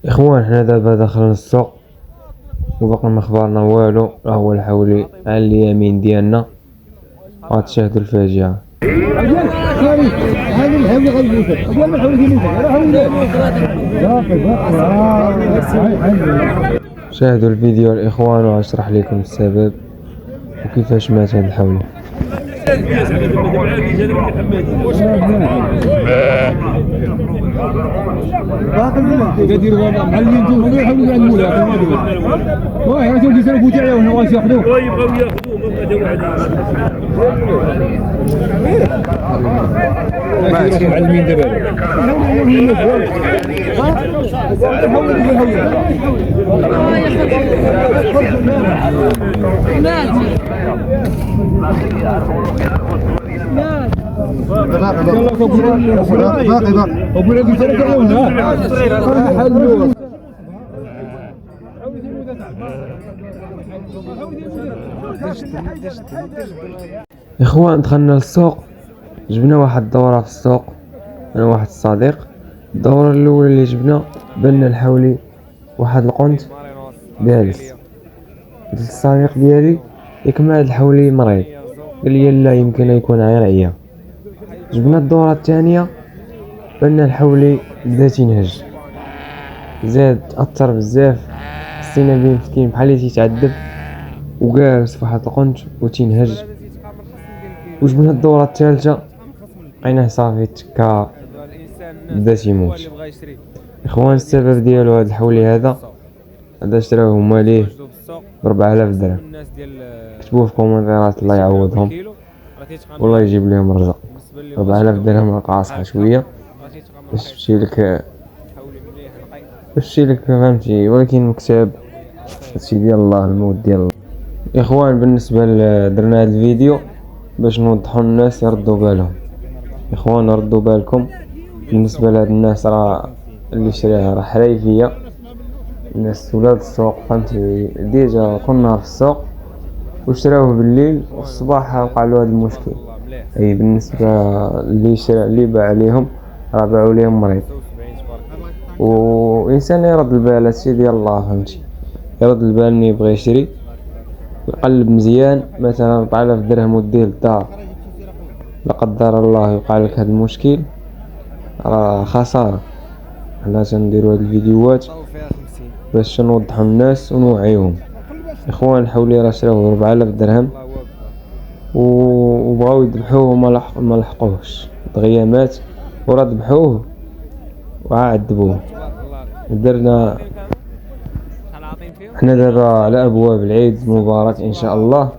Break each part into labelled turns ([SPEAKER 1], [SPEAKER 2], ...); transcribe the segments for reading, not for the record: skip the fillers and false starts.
[SPEAKER 1] اخوان حنا دابا داخلين السوق وباقي ما خبرنا والو، راه هو الحولي على اليمين ديالنا، غتشاهدوا الفاجعه. شاهدوا الفيديو الاخوان واشرح لكم السبب وكيفاش مات هذا الحولي. اخوان دخلنا للسوق، جبنا واحد الدورة في السوق انا واحد الصديق. الدورة الاولى اللي جبنا بنا الحولي واحد القنت جالس. قلت للصديق ديالي ياك ما هاد الحولي مريض، قال لي لا يمكن يكون غير عيا. جبنا الدورة الثانية بنا الحولي بدا تينهج، زاد اثر بزاف، حسينا بيه مسكين بحال اللي تيتعذب وجالس في واحد القنت وتينهج. وجبنا الدورة الثالثة لقيناه صافي تكا بدا تيموت. اخوان السبب ديالو هاد الحولي هذا شراوه هما ليه ب4000 درهم. كتبوه في كومنتيرات الله يعوضهم والله يجيب لهم الرزق. 4000 درهم راه قاصحه شويه باش تمشي لك فهمتي، ولكن مكتاب هادشي ديال الله، الموت ديال الله. اخوان بالنسبه درنا هذا الفيديو باش نوضحوا الناس يردوا بالهم. اخوان ردوا بالكم بالنسبه لهاد الناس راه اللي شريها راه حريفيه، الناس ولاد السوق فهمتي. ديجا كنا في السوق وشراوه بالليل والصباح وقع له هذا المشكل. اي بالنسبه اللي شرا اللي باع عليهم راه باعوا ليهم مريض. وانسان يرد البال هادشي ديال الله فهمتي، يرد البال ملي يبغي يشري يقلب مزيان. مثلا 4000 درهم وديه للدار، لا قدر الله يوقع لك هذا المشكل راه خساره. حنا تنديروا هاد الفيديوهات باش نوضحوا الناس ونوعيهم. اخوان الحولي راه شراوه 4000 درهم وبغاو يذبحوه وما لحقوهش، دغيا مات وراه ذبحوه وعذبوه. درنا حنا دابا على ابواب العيد المبارك ان شاء الله،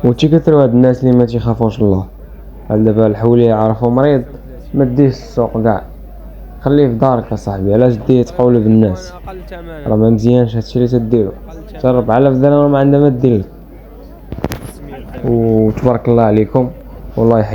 [SPEAKER 1] وتيكثروا هاد الناس اللي ما تيخافوش الله. هل دابا الحولي يعرفوا مريض ما ديش السوق كاع، خليه في دارك اصاحبي. علاش ديه تقول بالناس؟ راه ما مزيانش هادشي اللي تديرو. 4000 درهم ما عندها ما دير لك. وتبارك الله عليكم والله يحيي.